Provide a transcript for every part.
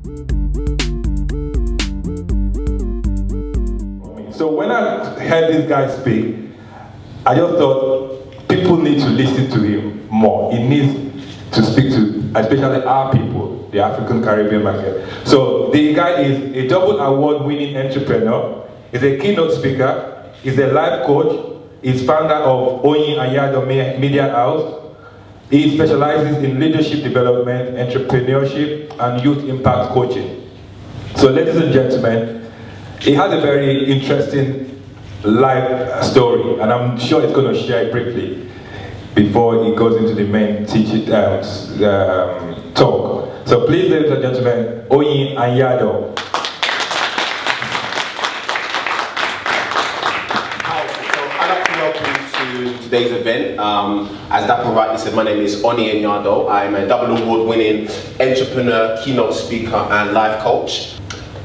So when I heard this guy speak, I just thought people need to listen to him more. He needs to speak to, especially our people, the African Caribbean market. So the guy is a double award-winning entrepreneur, is a keynote speaker, is a life coach, is founder of Onyi Anyado Media House. He specializes in leadership development, entrepreneurship, and youth impact coaching. So ladies and gentlemen, he has a very interesting life story, and I'm sure he's going to share it briefly before he goes into the main teaching talk. So please, ladies and gentlemen, Onyi Anyado. Today's event. As Dapper rightly said, my name is Onyi Anyado. I'm a double award-winning entrepreneur, keynote speaker, and life coach.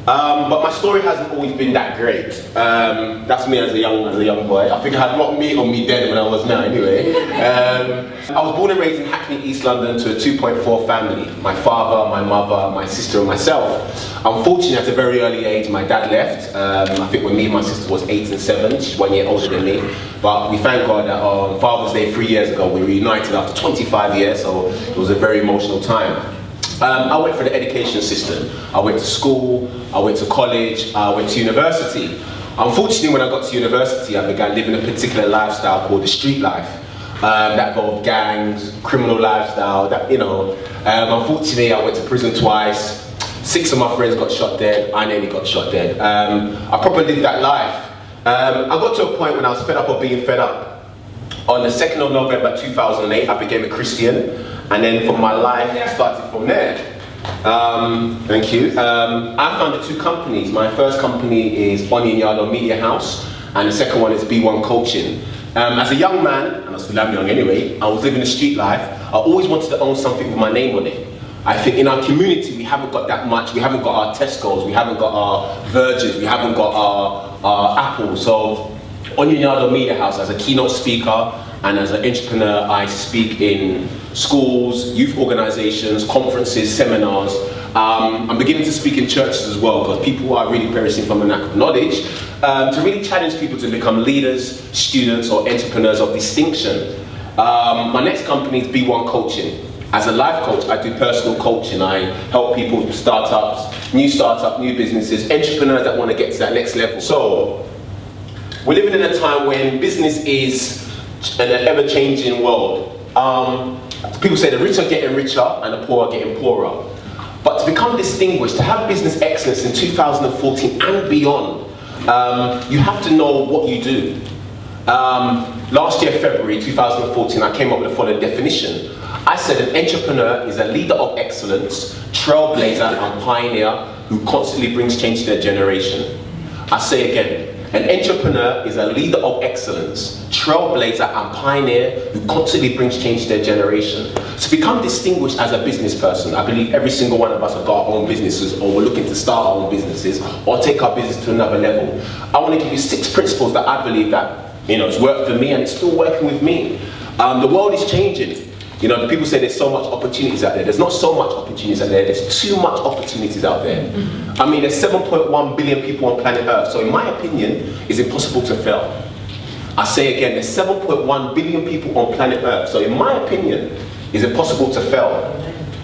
But my story hasn't always been that great. That's me as a young boy. I think I had more meat on me then than I was now anyway. I was born and raised in Hackney, East London to a 2.4 family. My father, my mother, my sister and myself. Unfortunately, at a very early age, my dad left. I think when me and my sister was 8 and 7, she's 1 year older than me. But we thank God that on Father's Day 3 years ago, we reunited after 25 years, so it was a very emotional time. I went for the education system. I went to school, I went to college, I went to university. Unfortunately, when I got to university, I began living a particular lifestyle called the street life. That involved gangs, criminal lifestyle, unfortunately, I went to prison twice. 6 of my friends got shot dead, I nearly got shot dead. I probably lived that life. I got to a point when I was fed up of being fed up. On the 2nd of November 2008, I became a Christian. And then from my life, started from there. Thank you. I founded 2 companies. My first company is Onyi Anyado Media House, and the second one is B1 Coaching. As a young man, and I was still young anyway, I was living a street life. I always wanted to own something with my name on it. I think in our community, we haven't got that much. We haven't got our Tesco's, we haven't got our Virgins, we haven't got our Apple. So Onyi Anyado Media House, as a keynote speaker and as an entrepreneur, I speak in schools, youth organizations, conferences, seminars. I'm beginning to speak in churches as well, because people are really perishing from a lack of knowledge, to really challenge people to become leaders, students, or entrepreneurs of distinction. My next company is B1 Coaching. As a life coach, I do personal coaching. I help people with startups, new businesses, entrepreneurs that want to get to that next level. So, we're living in a time when business is an ever-changing world. People say the rich are getting richer and the poor are getting poorer. But to become distinguished, to have business excellence in 2014 and beyond, you have to know what you do. Last year, February 2014, I came up with the following definition. I said an entrepreneur is a leader of excellence, trailblazer and pioneer who constantly brings change to their generation. I say again, an entrepreneur is a leader of excellence, trailblazer and pioneer who constantly brings change to their generation. To become distinguished as a business person, I believe every single one of us have got our own businesses, or we're looking to start our own businesses, or take our business to another level. I want to give you 6 principles that I believe that it's worked for me and it's still working with me. The world is changing. The people say there's so much opportunities out there. There's not so much opportunities out there. There's too much opportunities out there. I mean, there's 7.1 billion people on planet Earth. So in my opinion, it's impossible to fail. I say again, there's 7.1 billion people on planet Earth. So in my opinion, it's impossible to fail.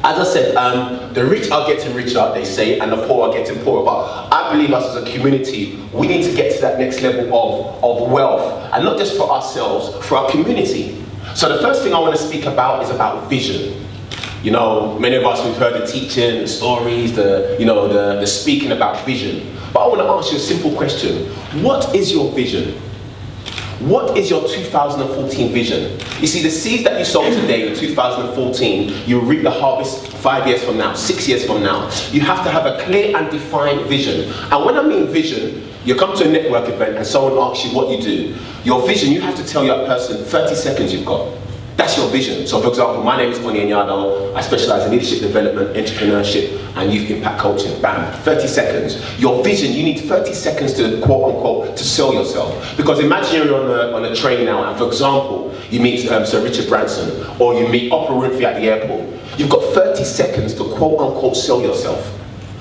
As I said, the rich are getting richer, they say, and the poor are getting poorer. But I believe us as a community, we need to get to that next level of wealth. And not just for ourselves, for our community. So the first thing I want to speak about is about vision. Many of us, we've heard the teaching, the stories, the speaking about vision. But I want to ask you a simple question. What is your vision? What is your 2014 vision? You see, the seeds that you sow today in 2014, you'll reap the harvest 5 years from now, 6 years from now. You have to have a clear and defined vision. And when I mean vision, you come to a network event and someone asks you what you do. Your vision, you have to tell that person 30 seconds you've got. That's your vision. So for example, my name is Onyi Anyado. I specialize in leadership development, entrepreneurship, and youth impact coaching. Bam, 30 seconds. Your vision, you need 30 seconds to quote unquote, to sell yourself. Because imagine you're on a train now, and for example, you meet Sir Richard Branson, or you meet Oprah Winfrey at the airport. You've got 30 seconds to quote unquote sell yourself.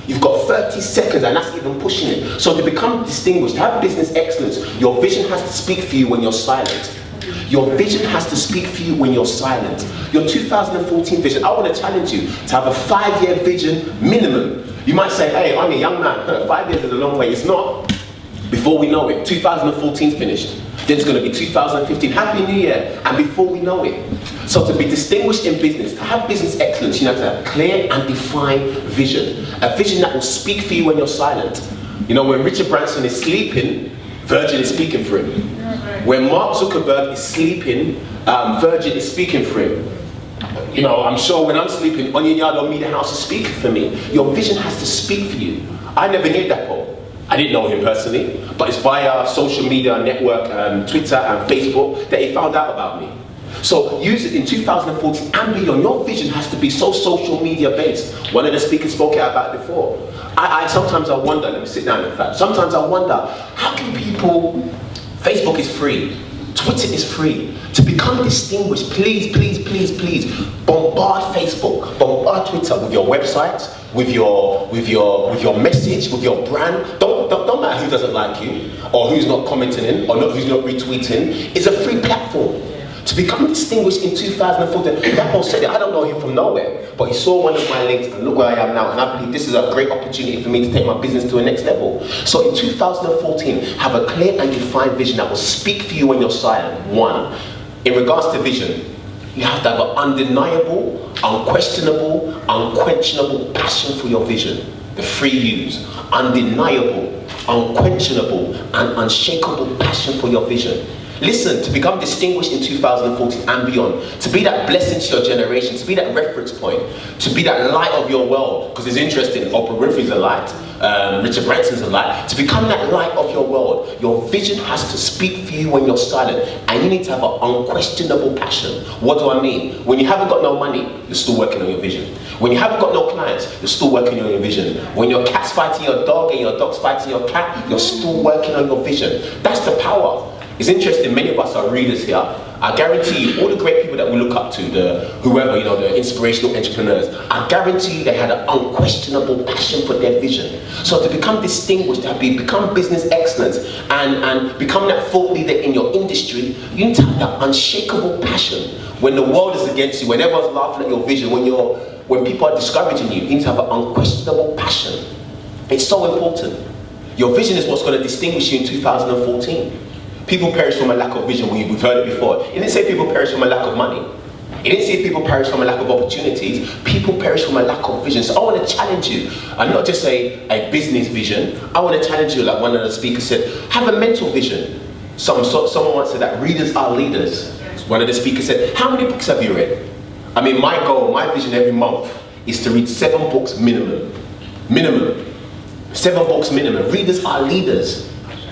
You've got 30 seconds, and that's even pushing it. So to become distinguished, to have business excellence, your vision has to speak for you when you're silent. Your vision has to speak for you when you're silent. Your 2014 vision, I want to challenge you to have a 5-year vision minimum. You might say, hey, I'm a young man, 5 years is a long way. It's not. Before we know it, 2014 finished. Then it's going to be 2015. Happy New Year. And before we know it. So to be distinguished in business, to have business excellence, you have to have clear and defined vision. A vision that will speak for you when you're silent. You know, when Richard Branson is sleeping, Virgin is speaking for him. When Mark Zuckerberg is sleeping, Virgin is speaking for him. You know, I'm sure when I'm sleeping, Onyi Anyado Media House is speaking for me. Your vision has to speak for you. I never knew that, Paul. I didn't know him personally, but it's via social media network, Twitter and Facebook, that he found out about me. So use it in 2014 and beyond. Your vision has to be so social media based. One of the speakers spoke about it before. Sometimes I wonder, let me sit down in fact, sometimes I wonder, how can people, Facebook is free, Twitter is free. To become distinguished, please bombard Facebook, bombard Twitter with your website, with your message, with your brand. Don't matter who doesn't like you, or who's not commenting in, or who's not retweeting. It's a free platform. To become distinguished in 2014, that Paul said it, I don't know him from nowhere, but he saw one of my links and look where I am now, and I believe this is a great opportunity for me to take my business to a next level. So in 2014, have a clear and defined vision that will speak for you when you're silent. One, in regards to vision, you have to have an undeniable, unquestionable, unquenchable passion for your vision. The 3 U's, undeniable, unquestionable, and unshakable passion for your vision. Listen, to become distinguished in 2014 and beyond, to be that blessing to your generation, to be that reference point, to be that light of your world, because it's interesting, Oprah Winfrey's a light, Richard Branson's a light. To become that light of your world, your vision has to speak for you when you're silent, and you need to have an unquestionable passion. What do I mean? When you haven't got no money, you're still working on your vision. When you haven't got no clients, you're still working on your vision. When your cat's fighting your dog and your dog's fighting your cat, you're still working on your vision. That's the power. It's interesting, many of us are readers here. I guarantee you, all the great people that we look up to, the inspirational entrepreneurs, I guarantee you they had an unquestionable passion for their vision. So to become distinguished, to become business excellence, and become that thought leader in your industry, you need to have that unshakable passion. When the world is against you, when everyone's laughing at your vision, when people are discouraging you, you need to have an unquestionable passion. It's so important. Your vision is what's going to distinguish you in 2014. People perish from a lack of vision. We've heard it before. It didn't say people perish from a lack of money. It didn't say people perish from a lack of opportunities. People perish from a lack of vision. So I want to challenge you, and not just a business vision. I want to challenge you, like one of the speakers said, have a mental vision. Someone once said that readers are leaders. One of the speakers said, how many books have you read? I mean, my goal, my vision every month is to read 7 books minimum. Minimum. 7 books minimum. Readers are leaders.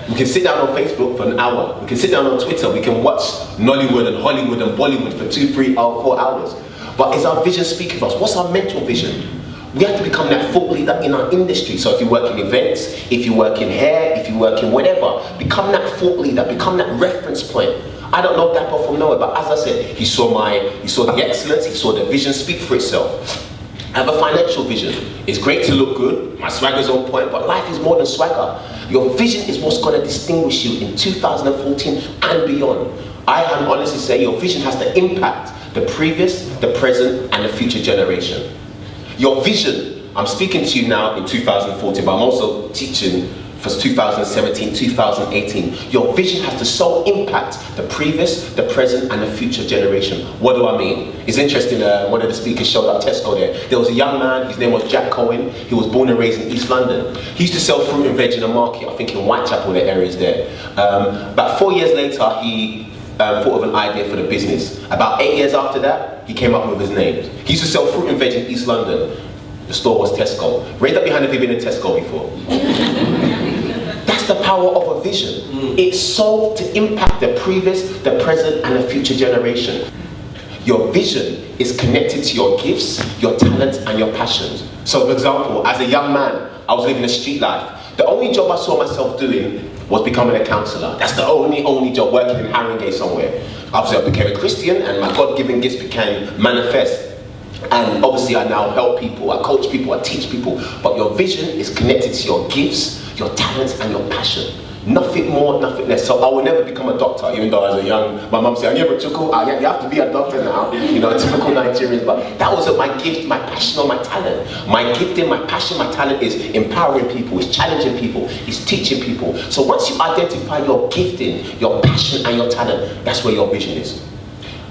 We can sit down on Facebook for an hour. We can sit down on Twitter. We can watch Nollywood and Hollywood and Bollywood for 2, 3, 4 hours. But is our vision speaking for us? What's our mental vision? We have to become that thought leader in our industry. So if you work in events, if you work in hair, if you work in whatever, become that thought leader, become that reference point. I don't know Dapper from nowhere, but as I said, he saw the excellence, he saw the vision speak for itself. I have a financial vision. It's great to look good, my swagger's on point, but life is more than swagger. Your vision is what's going to distinguish you in 2014 and beyond. I can honestly say your vision has to impact the previous, the present, and the future generation. Your vision, I'm speaking to you now in 2014, but I'm also teaching for 2017, 2018. Your vision has to so impact the previous, the present, and the future generation. What do I mean? It's interesting, one of the speakers showed up Tesco there. There was a young man, his name was Jack Cohen. He was born and raised in East London. He used to sell fruit and veg in a market, I think in Whitechapel, the areas there. About 4 years later, he thought of an idea for the business. About 8 years after that, he came up with his name. He used to sell fruit and veg in East London. The store was Tesco. Raise up your hand if you've been in Tesco before. That's the power of a vision. It's so to impact the previous, the present, and the future generation. Your vision is connected to your gifts, your talents, and your passions. So for example, as a young man, I was living a street life. The only job I saw myself doing was becoming a counsellor. That's the only job, working in Haringey somewhere. Obviously I became a Christian and my God-given gifts became manifest. And obviously I now help people, I coach people, I teach people, but your vision is connected to your gifts, your talents and your passion. Nothing more, nothing less. So I will never become a doctor, even though as a young, my mum said, you have to be a doctor now, you know, typical Nigerians, but that wasn't my gift, my passion or my talent. My gifting, my passion, my talent is empowering people, is challenging people, is teaching people. So once you identify your gifting, your passion and your talent, that's where your vision is.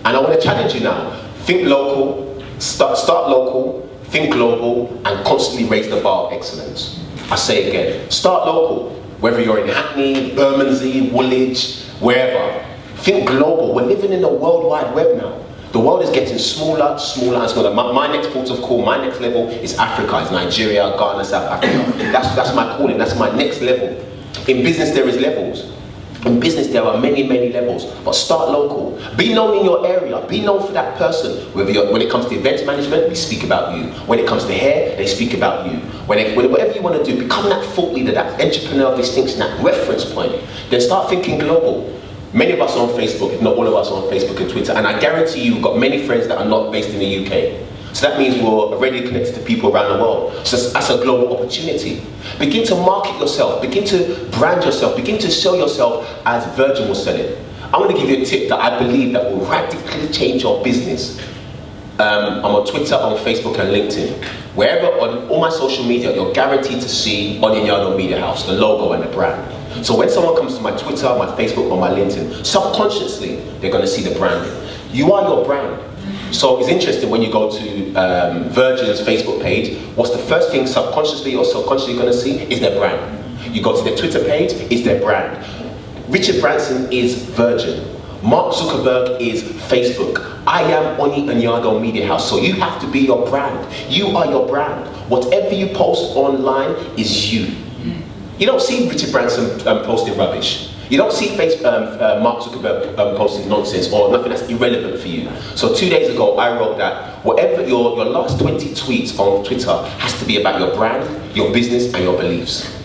And I want to challenge you now, think local, start local, think global, and constantly raise the bar of excellence. I say it again, start local. Whether you're in Hackney, Bermondsey, Woolwich, wherever. Think global. We're living in a World Wide Web now. The world is getting smaller, smaller and smaller. My next port of call, my next level is Africa, it's Nigeria, Ghana, South Africa. That's my calling, that's my next level. In business there is levels. In business there are many, many levels, but start local. Be known in your area, be known for that person. When it comes to events management, we speak about you. When it comes to hair, they speak about you. Whatever you want to do, become that thought leader, that entrepreneur of distinction, that reference point. Then start thinking global. Many of us are on Facebook, if not all of us are on Facebook and Twitter, and I guarantee you've got many friends that are not based in the UK. So that means we're already connected to people around the world. So that's a global opportunity. Begin to market yourself, begin to brand yourself, begin to sell yourself as Virgin will sell it. I'm going to give you a tip that I believe that will radically change your business. I'm on Twitter, on Facebook and LinkedIn. Wherever, on all my social media, you're guaranteed to see Onyi Anyado Media House, the logo and the brand. So when someone comes to my Twitter, my Facebook or my LinkedIn, subconsciously, they're going to see the branding. You are your brand. So it's interesting when you go to Virgin's Facebook page, what's the first thing subconsciously or subconsciously you're going to see is their brand. You go to their Twitter page, it's their brand. Richard Branson is Virgin. Mark Zuckerberg is Facebook. I am Onyi Anyado Media House. So you have to be your brand. You are your brand. Whatever you post online is you. You don't see Richard Branson posting rubbish. You don't see Mark Zuckerberg posting nonsense or nothing that's irrelevant for you. So 2 days ago, I wrote that whatever your last 20 tweets on Twitter has to be about your brand, your business, and your beliefs.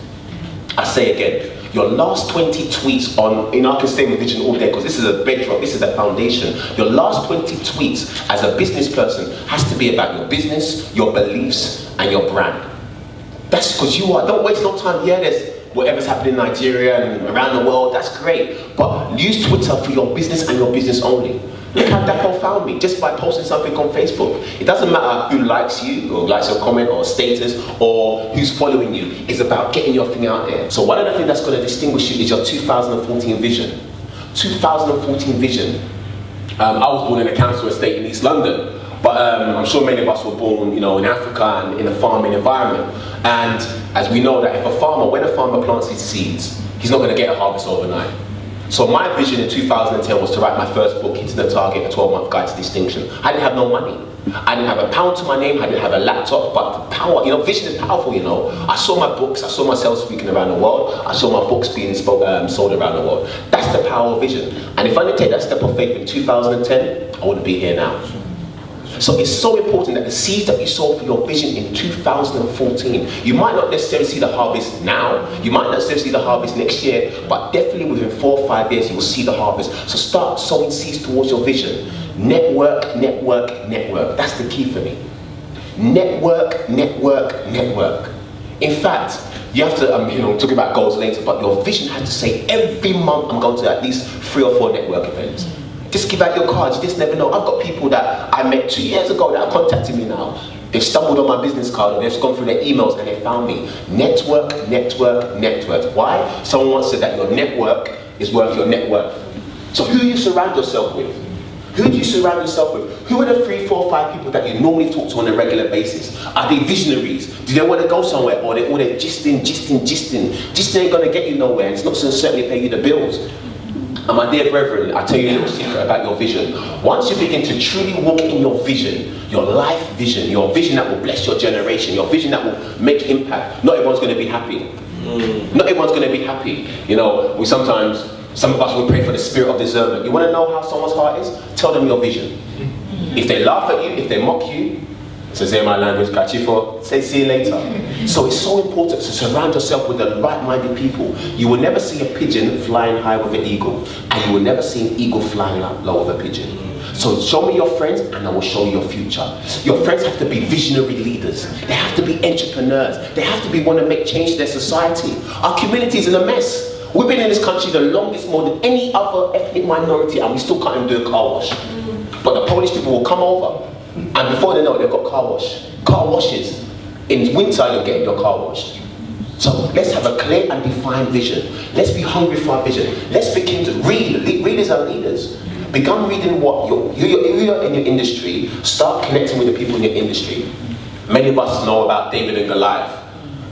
I say again, your last 20 tweets on, I can stay with vision all day because this is a bedrock, this is a foundation. Your last 20 tweets as a business person has to be about your business, your beliefs, and your brand. That's because you are, don't waste no time. Yeah, there's whatever's happening in Nigeria and around the world, that's great. But use Twitter for your business and your business only. Look how Dapo found me, just by posting something on Facebook. It doesn't matter who likes you, or likes your comment, or status, or who's following you. It's about getting your thing out there. So one of the things that's going to distinguish you is your 2014 vision. 2014 vision. I was born in a council estate in East London. But I'm sure many of us were born, in Africa and in a farming environment. And as we know that when a farmer plants his seeds, he's not going to get a harvest overnight. So my vision in 2010 was to write my first book, Hitting the Target, a 12-month guide to distinction. I didn't have no money. I didn't have a pound to my name, I didn't have a laptop, but the power, vision is powerful, I saw my books, I saw myself speaking around the world, I saw my books being sold around the world. That's the power of vision. And if I didn't take that step of faith in 2010, I wouldn't be here now. So it's so important that the seeds that you sow for your vision in 2014, you might not necessarily see the harvest now, you might not necessarily see the harvest next year, but definitely within 4 or 5 years you will see the harvest. So start sowing seeds towards your vision. Network, network, network. That's the key for me. Network, network, network. In fact, you have to, talk about goals later, but your vision has to say every month I'm going to at least 3 or 4 network events. Just give out your cards, you just never know. I've got people that I met 2 years ago that are contacting me now. They've stumbled on my business card and they've gone through their emails and they found me. Network, network, network. Why? Someone once said that your network is worth your net worth. So who do you surround yourself with? Who do you surround yourself with? Who are the 3, 4, 5 people that you normally talk to on a regular basis? Are they visionaries? Do they want to go somewhere? Or they're gisting? Gisting ain't going to get you nowhere and it's not going to certainly pay you the bills. And my dear brethren, I tell you a little secret about your vision. Once you begin to truly walk in your vision, your life vision, your vision that will bless your generation, your vision that will make impact, not everyone's going to be happy. Not everyone's going to be happy. Some of us will pray for the spirit of discernment. You want to know how someone's heart is? Tell them your vision. If they laugh at you, if they mock you, so say my language, kachifo, say see you later. So it's so important to surround yourself with the right-minded people. You will never see a pigeon flying high with an eagle, and you will never see an eagle flying low with a pigeon. So show me your friends and I will show you your future. Your friends have to be visionary leaders. They have to be entrepreneurs. They have to be want to make change to their society. Our community is in a mess. We've been in this country the longest, more than any other ethnic minority, and we still can't even do a car wash. But the Polish people will come over, and before they know it, they've got car washes. In winter, you're getting your car washed. So let's have a clear and defined vision. Let's be hungry for our vision. Let's begin to read. Readers are leaders. Begin reading what you're in your industry. Start connecting with the people in your industry. Many of us know about David and Goliath.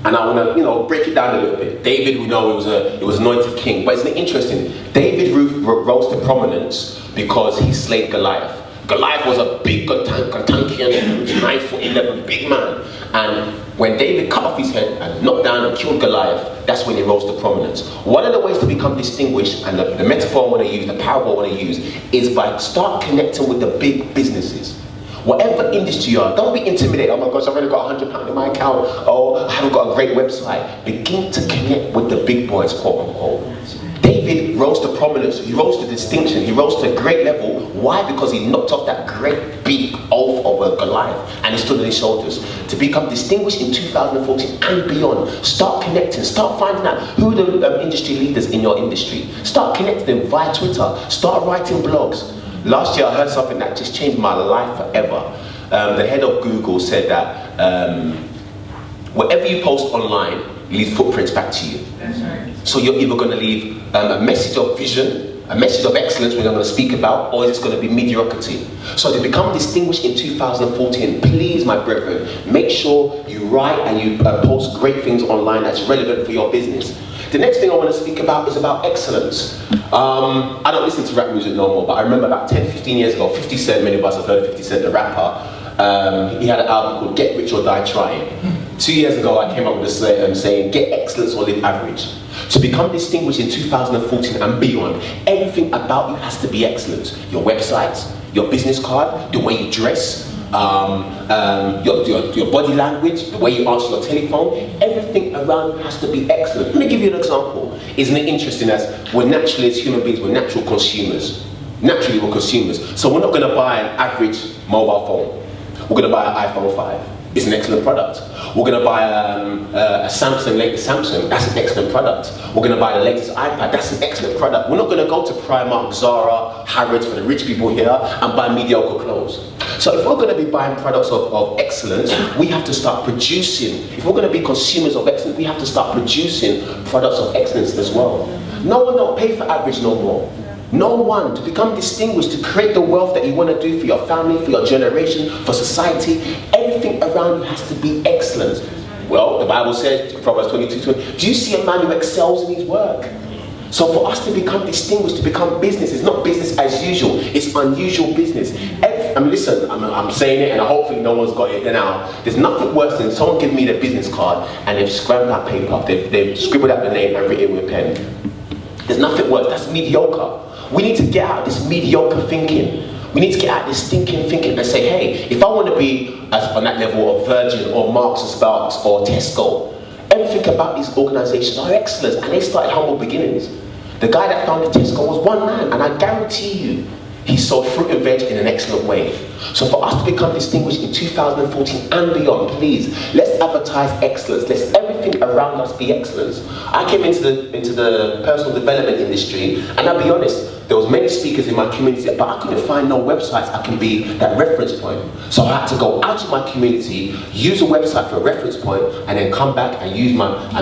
And I want to, break it down a little bit. David, we know he was anointed king, but it's interesting. David rose to prominence because he slayed Goliath. Goliath was a big, Kantankian, 9'11", big man. And when David cut off his head and knocked down and killed Goliath, that's when he rose to prominence. One of the ways to become distinguished, and the metaphor I want to use, the parable I want to use, is by start connecting with the big businesses. Whatever industry you are, don't be intimidated. Oh my gosh, I've only got £100 in my account. Oh, I haven't got a great website. Begin to connect with the big boys, quote unquote. David rose to prominence. He rose to distinction. He rose to a great level. Why? Because he knocked off that great big oath of a Goliath and he stood on his shoulders. To become distinguished in 2014 and beyond, start connecting. Start finding out who are the industry leaders in your industry. Start connecting them via Twitter. Start writing blogs. Last year I heard something that just changed my life forever. The head of Google said that whatever you post online leaves footprints back to you. That's right. So you're either going to leave a message of vision, a message of excellence which I'm going to speak about, or it's going to be mediocrity. So to become distinguished in 2014, please my brethren, make sure you write and you post great things online that's relevant for your business. The next thing I want to speak about is about excellence. I don't listen to rap music no more, but I remember about 10, 15 years ago, 50 Cent, many of us have heard of 50 Cent, the rapper, he had an album called Get Rich or Die Trying. 2 years ago I came up with a saying, get excellence or live average. To become distinguished in 2014 and beyond, everything about you has to be excellent. Your websites, your business card, the way you dress, your body language, the way you answer your telephone, everything around you has to be excellent. Let me give you an example. Isn't it interesting as we're naturally, as human beings, we're natural consumers. Naturally we're consumers. So we're not going to buy an average mobile phone. We're going to buy an iPhone 5. It's an excellent product. We're going to buy a Samsung, latest Samsung. That's an excellent product. We're going to buy the latest iPad. That's an excellent product. We're not going to go to Primark, Zara, Harrods for the rich people here and buy mediocre clothes. So if we're going to be buying products of excellence, we have to start producing. If we're going to be consumers of excellence, we have to start producing products of excellence as well. No one don't pay for average no more. No one. To become distinguished, to create the wealth that you want to do for your family, for your generation, for society, everything around you has to be excellent. Well, the Bible says, Proverbs 22:20, do you see a man who excels in his work? So for us to become distinguished, to become business, it's not business as usual, it's unusual business. Listen, I'm saying it and hopefully no one's got it now. There's nothing worse than someone give me their business card and they've scrambled that paper, they've scribbled out the name and written it with a pen. There's nothing worse, that's mediocre. We need to get out of this mediocre thinking. We need to get out of this stinking thinking and say, hey, if I want to be on that level of Virgin or Marks and Sparks or Tesco, everything about these organizations are excellent and they started humble beginnings. The guy that founded Tesco was one man and I guarantee you, he sold fruit and veg in an excellent way. So for us to become distinguished in 2014 and beyond, please, let's advertise excellence. Let's everything around us be excellence. I came into the personal development industry and I'll be honest, there was many speakers in my community, but I couldn't find no websites I can be that reference point. So I had to go out to my community, use a website for a reference point, and then come back and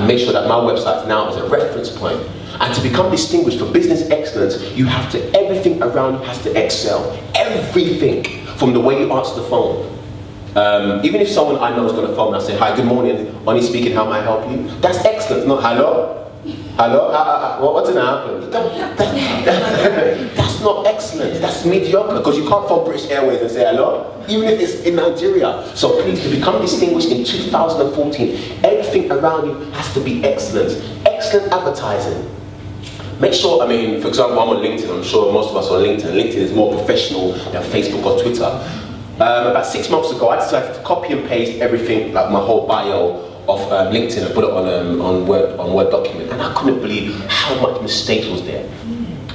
make sure that my website now is a reference point. And to become distinguished for business excellence, everything around you has to excel. Everything, from the way you answer the phone. Even if someone I know is going to phone and I say, hi, good morning, Onyi speaking, how may I help you? That's excellent, not hello? Hello? What's going to happen? That's not excellent, that's mediocre, because you can't phone British Airways and say hello, even if it's in Nigeria. So please, to become distinguished in 2014, everything around you has to be excellent. Excellent advertising. Make sure, for example, I'm on LinkedIn, I'm sure most of us are on LinkedIn. LinkedIn is more professional than Facebook or Twitter. About 6 months ago, I decided to copy and paste everything, like my whole bio of LinkedIn and put it on Word document. And I couldn't believe how much mistakes was there.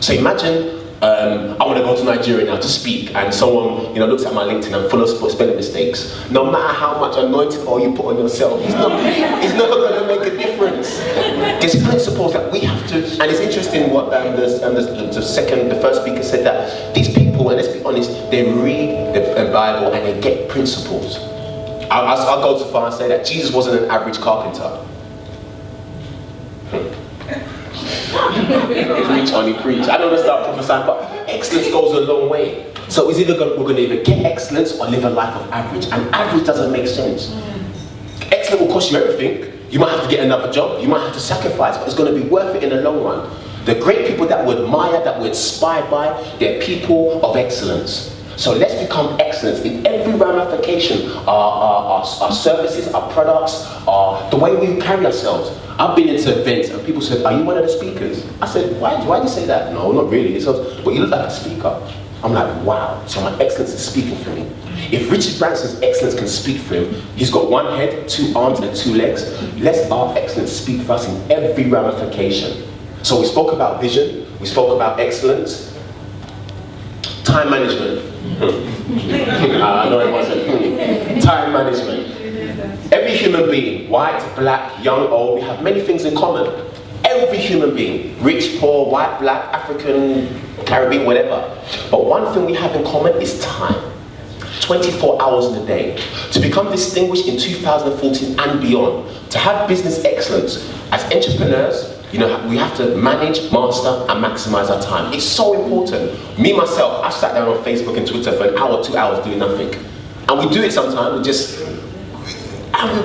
So imagine I want to go to Nigeria now to speak, and someone looks at my LinkedIn and full of spelling mistakes. No matter how much anointing oil you put on yourself, it's not going to make a difference. There's principles that we have to, and it's interesting what the first speaker said, that these people, and let's be honest, they read the Bible and they get principles. I'll go too far and say that Jesus wasn't an average carpenter. Preach, honey, preach. I don't want to start prophesying, but excellence goes a long way. So it's we're going to either get excellence or live a life of average. And average doesn't make sense. Excellence will cost you everything. You might have to get another job. You might have to sacrifice, but it's going to be worth it in the long run. The great people that we admire, that we're inspired by, they're people of excellence. So let's become excellent in every ramification. Our services, our products, the way we carry ourselves. I've been into events and people said, "Are you one of the speakers?" I said, why do you say that? No, not really. He says, "But you look like a speaker." I'm like, wow, so my excellence is speaking for me. If Richard Branson's excellence can speak for him, he's got one head, 2 arms and 2 legs. Let our excellence speak for us in every ramification. So we spoke about vision, we spoke about excellence, time management. I know everyone said, time management. Every human being, white, black, young, old, we have many things in common. Every human being, rich, poor, white, black, African, Caribbean, whatever. But one thing we have in common is time. 24 hours in a day. To become distinguished in 2014 and beyond, to have business excellence, as entrepreneurs, we have to manage, master, and maximize our time. It's so important. Me, myself, I've sat down on Facebook and Twitter for an hour, 2 hours doing nothing. And we do it sometimes,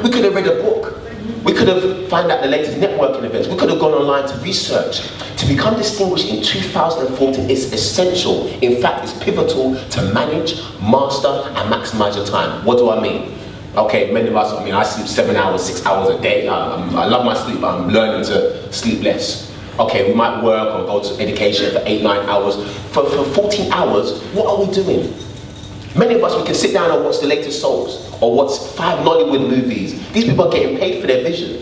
we could have read a book. We could have found out the latest networking events. We could have gone online to research. To become distinguished in 2014 is essential. In fact, it's pivotal to manage, master, and maximize your time. What do I mean? Okay, many of us, I sleep 7 hours, 6 hours a day. I love my sleep, but I'm learning to sleep less. Okay, we might work or go to education for 8, 9 hours. For 14 hours, what are we doing? Many of us, we can sit down and watch the latest soaps or watch 5 Nollywood movies. These people are getting paid for their vision.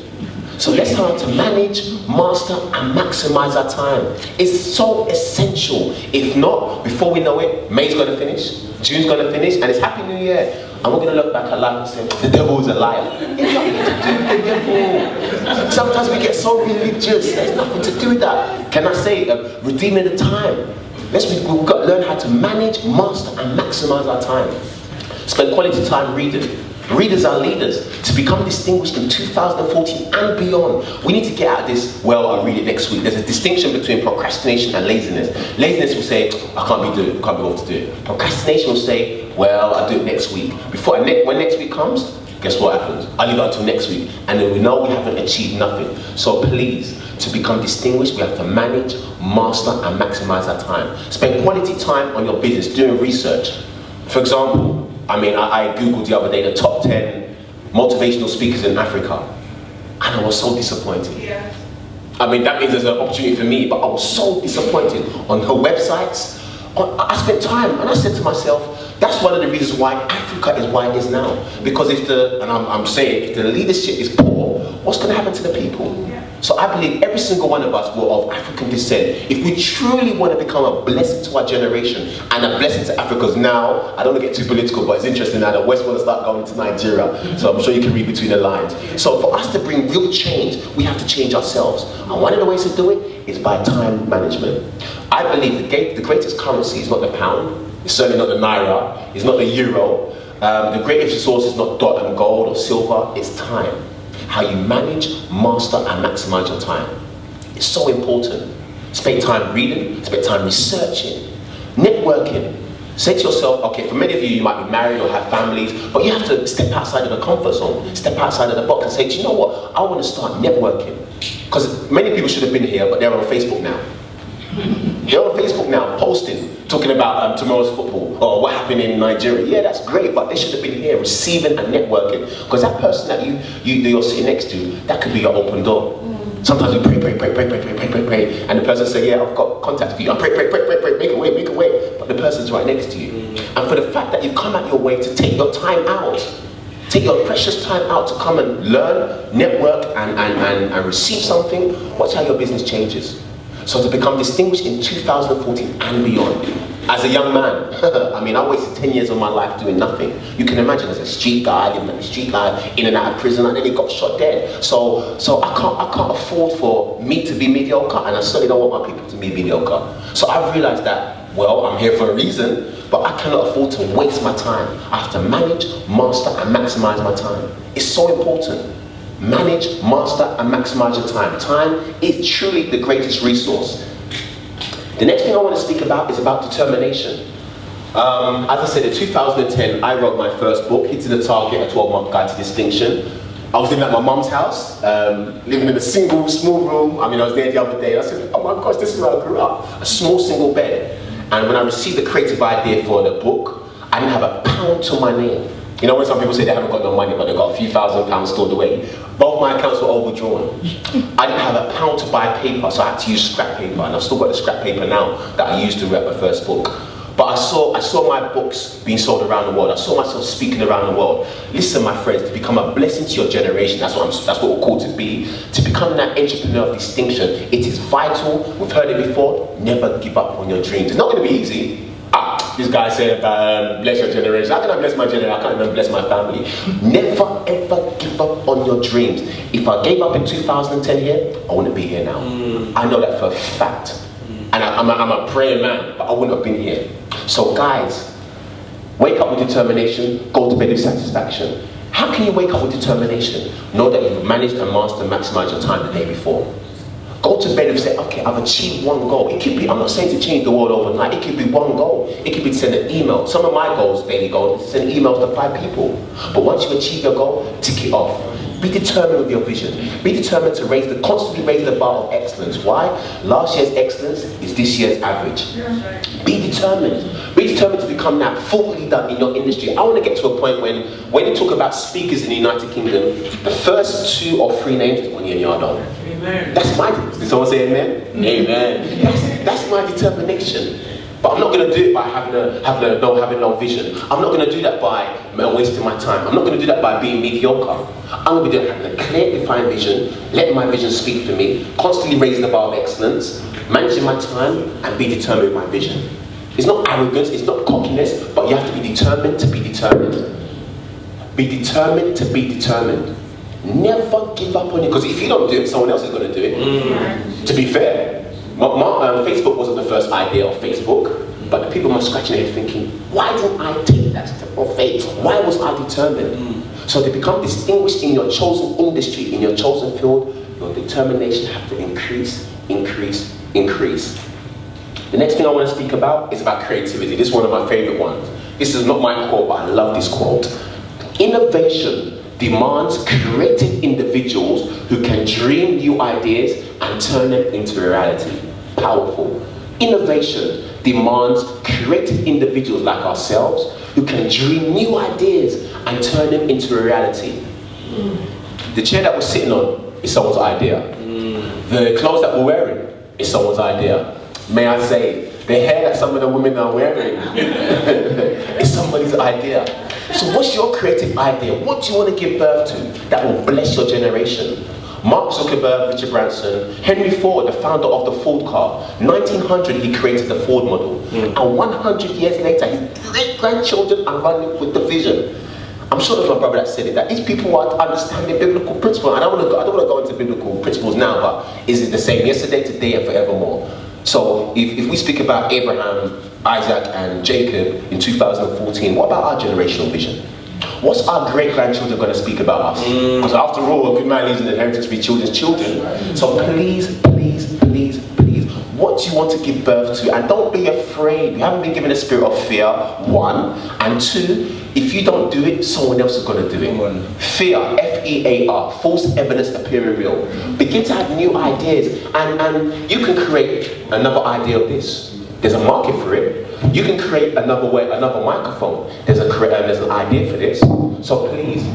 So let's learn to manage, master, and maximize our time. It's so essential. If not, before we know it, May's going to finish, June's going to finish, and it's Happy New Year. And we're going to look back at life and say, the devil is a liar. It's nothing to do with the devil. Sometimes we get so religious, there's nothing to do with that. Can I say, redeeming the time? We've got to learn how to manage, master, and maximize our time. Spend quality time reading. Readers are leaders. To become distinguished in 2014 and beyond, we need to get out of this, well, I'll read it next week. There's a distinction between procrastination and laziness. Laziness will say, I can't be able to do it. Procrastination will say, well, I'll do it next week. When next week comes, guess what happens? I'll leave it until next week. And then we know we haven't achieved nothing. So please, to become distinguished, we have to manage, master, and maximize our time. Spend quality time on your business, doing research. For example, I Googled the other day the top 10 motivational speakers in Africa. And I was so disappointed. Yeah. That means there's an opportunity for me, but I was so disappointed on her websites. I spent time and I said to myself, that's one of the reasons why Africa is why it is now. Because if the leadership is poor, what's going to happen to the people? Yeah. So I believe every single one of us were of African descent. If we truly want to become a blessing to our generation and a blessing to Africa, because now, I don't want to get too political, but it's interesting now that West want to start going to Nigeria. So I'm sure you can read between the lines. So for us to bring real change, we have to change ourselves. And one of the ways to do it is by time management. I believe the greatest currency is not the pound. It's certainly not the naira, it's not the euro. The greatest resource is not dot and gold or silver, it's time. How you manage, master, and maximize your time. It's so important. Spend time reading, spend time researching, networking. Say to yourself, okay, for many of you might be married or have families, but you have to step outside of the comfort zone, step outside of the box and say, do you know what, I want to start networking. Because many people should have been here, but they're on Facebook now. They're on Facebook now, posting, talking about tomorrow's football or what happened in Nigeria. Yeah, that's great, but they should have been here receiving and networking. Because that person that you're sitting next to, that could be your open door. Sometimes you pray, and the person says, yeah, I've got contact for you. I pray, make a way. But the person's right next to you. And for the fact that you've come out your way to take your time out, take your precious time out to come and learn, network, and receive something, watch how your business changes. So to become distinguished in 2014 and beyond, as a young man, I mean, I wasted 10 years of my life doing nothing. You can imagine, as a street guy, living like a street guy, in and out of prison, and then he got shot dead. So I can't afford for me to be mediocre, and I certainly don't want my people to be mediocre. So I've realized that, well, I'm here for a reason, but I cannot afford to waste my time. I have to manage, master, and maximize my time. It's so important. Manage, master, and maximize your time. Time is truly the greatest resource. The next thing I want to speak about is about determination. As I said, in 2010, I wrote my first book, Hitting the Target, a 12-month guide to distinction. I was living at my mum's house, living in a single small room. I mean, I was there the other day, and I said, oh my gosh, this is where I grew up. A small single bed. And when I received the creative idea for the book, I didn't have a pound to my name. You know when some people say they haven't got no money, but they've got a few £1,000s stored away? Both my accounts were overdrawn. I didn't have a pound to buy paper, so I had to use scrap paper, and I've still got the scrap paper now that I used to write my first book. But I saw my books being sold around the world. I saw myself speaking around the world. Listen, my friends, to become a blessing to your generation, that's what we're called to be. To become that entrepreneur of distinction, it is vital. We've heard it before. Never give up on your dreams. It's not going to be easy. This guy said, bless your generation. How can I bless my generation? I can't even bless my family. Never ever give up on your dreams. If I gave up in 2010 here, I wouldn't be here now. I know that for a fact. And I'm a praying man, but I wouldn't have been here. So guys, wake up with determination, go to bed with satisfaction. How can you wake up with determination? Know that you've managed and mastered and maximized your time the day before. Go to bed and say, okay, I've achieved one goal. It could be, I'm not saying to change the world overnight, it could be one goal. It could be to send an email. Some of my goals, daily goals, is to send emails to 5 people. But once you achieve your goal, tick it off. Be determined with your vision. Be determined to constantly raise the bar of excellence. Why? Last year's excellence is this year's average. Be determined. Be determined to become that full leader in your industry. I want to get to a point when you talk about speakers in the United Kingdom, the first 2 or 3 names is Onyi Anyado. Amen. That's my, did someone say amen? Amen. That's my determination. But I'm not going to do it by having no vision. I'm not going to do that by wasting my time. I'm not going to do that by being mediocre. I'm going to be doing having a clear, defined vision, letting my vision speak for me, constantly raising the bar of excellence, managing my time, and be determined with my vision. It's not arrogance, it's not cockiness, but you have to be determined to be determined. Be determined to be determined. Never give up on it, because if you don't do it, someone else is going to do it. To be fair, Facebook wasn't the first idea of Facebook, but the people are scratching their head thinking, why didn't I take that step of faith? Why was I determined? So to become distinguished in your chosen industry, in your chosen field, your determination has to increase, increase, increase. The next thing I want to speak about is about creativity. This is one of my favorite ones. This is not my quote, but I love this quote. Innovation demands creative individuals who can dream new ideas and turn them into reality. Powerful. Innovation demands creative individuals like ourselves who can dream new ideas and turn them into reality. The chair that we're sitting on is someone's idea. The clothes that we're wearing is someone's idea. May I say, the hair that some of the women are wearing is somebody's idea. So what's your creative idea? What do you want to give birth to that will bless your generation? Mark Zuckerberg, Richard Branson, Henry Ford, the founder of the Ford car. 1900 he created the Ford model. And 100 years later, his great-grandchildren are running with the vision. I'm sure there's my brother that said it, that these people are understanding biblical principles. I don't want to go into biblical principles now, but is it the same yesterday, today, and forevermore? So if we speak about Abraham, Isaac, and Jacob in 2014, what about our generational vision? What's our great-grandchildren going to speak about us? Because after all, a good man leaves an inheritance for his children's children. So please, please, please, please, what do you want to give birth to? And don't be afraid. You haven't been given a spirit of fear, 1. And 2, if you don't do it, someone else is going to do it. Fear, F-E-A-R, false evidence appearing real. Begin to have new ideas, and you can create another idea of this. There's a market for it. You can create another microphone. There's an idea for this. So please,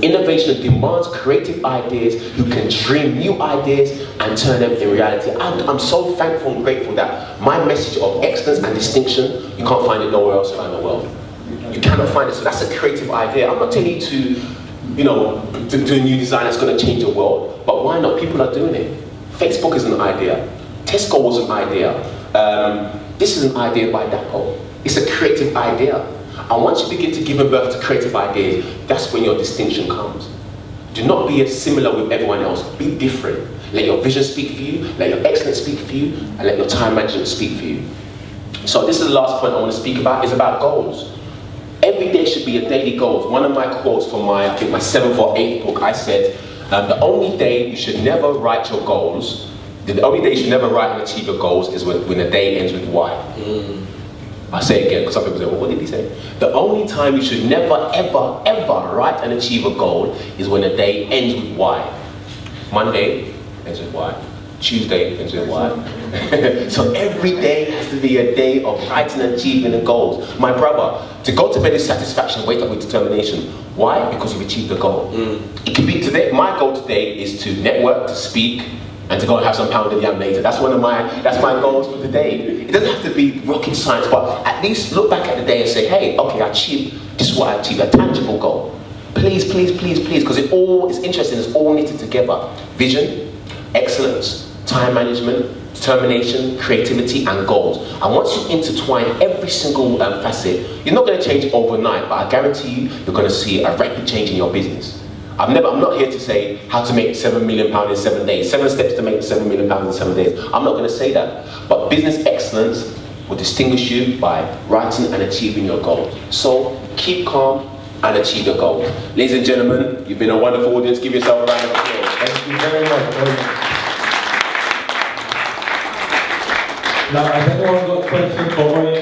innovation demands creative ideas who can dream new ideas and turn them in reality. I'm so thankful and grateful that my message of excellence and distinction, you can't find it nowhere else around the world. You cannot find it. So that's a creative idea. I'm not telling you to do a new design that's going to change the world, but why not? People are doing it. Facebook is an idea. Tesco was an idea. This is an idea by Daco. It's a creative idea. And once you begin to give birth to creative ideas, that's when your distinction comes. Do not be similar with everyone else. Be different. Let your vision speak for you, let your excellence speak for you, and let your time management speak for you. So this is the last point I want to speak about, is about goals. Every day should be a daily goal. One of my quotes from my 7th or 8th book, I said, the only day you should never write your goals, the only day you should never write and achieve your goals is when the day ends with Y. I'll say it again, because some people say, well, what did he say? The only time you should never, ever, ever write and achieve a goal is when the day ends with Y. Monday ends with Y. Tuesday ends with Y. So every day has to be a day of writing and achieving the goals. My brother, to go to bed is satisfaction, wake up with determination. Why? Because you've achieved the goal. It could be today, my goal today is to network, to speak, and to go and have some pound of yam later. That's my goals for the day. It doesn't have to be rocket science, but at least look back at the day and say, hey, okay, I achieved, this is what I achieved, a tangible goal. Please, please, please, please, because it all is interesting, it's all knitted together. Vision, excellence, time management, determination, creativity, and goals. And once you intertwine every single facet, you're not going to change overnight, but I guarantee you're going to see a rapid change in your business. I'm not here to say how to make £7 million in 7 days, 7 steps to make £7 million in 7 days. I'm not going to say that. But business excellence will distinguish you by writing and achieving your goals. So keep calm and achieve your goal. Ladies and gentlemen, you've been a wonderful audience. Give yourself a round of applause. Thank you very much. Now, has anyone got a question for Onyi?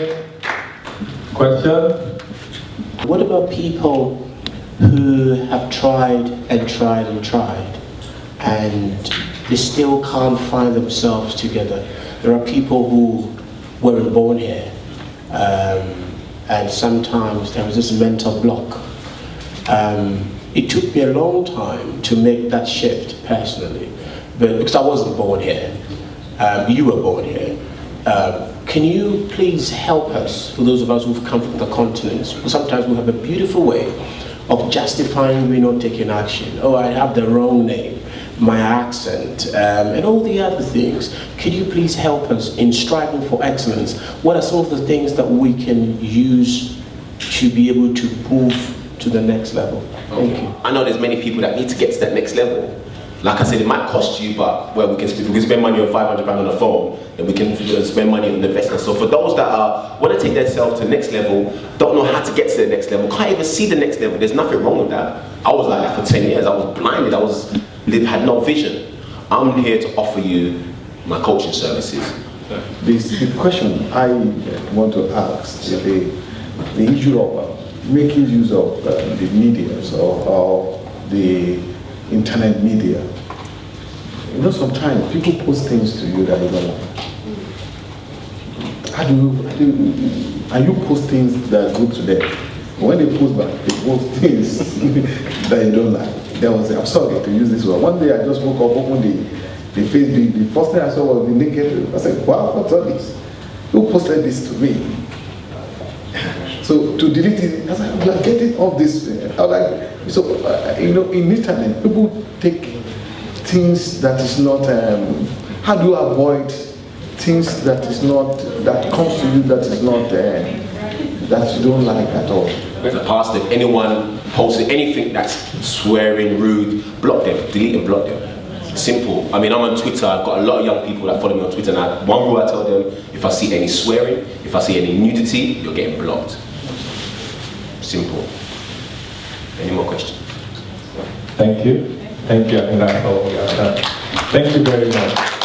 Question? What about people who have tried and tried and tried and they still can't find themselves together? There are people who weren't born here, and sometimes there was this mental block. It took me a long time to make that shift personally, but because I wasn't born here, you were born here. Can you please help us, for those of us who've come from the continents? Sometimes we have a beautiful way of justifying we're not taking action. Oh, I have the wrong name, my accent, and all the other things. Could you please help us in striving for excellence? What are some of the things that we can use to be able to move to the next level? Thank you. I know there's many people that need to get to that next level. Like I said, it might cost you, but well, we can spend money on £500 on a phone, then we can spend money on investment. So for those that want to take themselves to the next level, don't know how to get to the next level, can't even see the next level, there's nothing wrong with that. I was like that for 10 years, I was blinded, had no vision. I'm here to offer you my coaching services. The question I want to ask is the issue of making use of the media or the internet media. You know, sometimes people post things to you that you don't like. Are you post things that are good to them? When they post back, they post things that you don't like. I'm sorry to use this word. One day I just woke up, opened the Facebook. The first thing I saw was the naked. I said, wow, what's all this? Who posted this to me? So to delete it, I was like, I'm getting off this. I was like, so you know, in internet, people take things that is not. How do you avoid things that comes to you that is not that you don't like at all? As a pastor, if anyone posted anything that's swearing, rude, block them, delete and block them. Simple. I mean, I'm on Twitter. I've got a lot of young people that follow me on Twitter. And one rule I tell them: if I see any swearing, if I see any nudity, you're getting blocked. Simple. Any more questions? Thank you. Thank you. I think that's all we have. Thank you very much.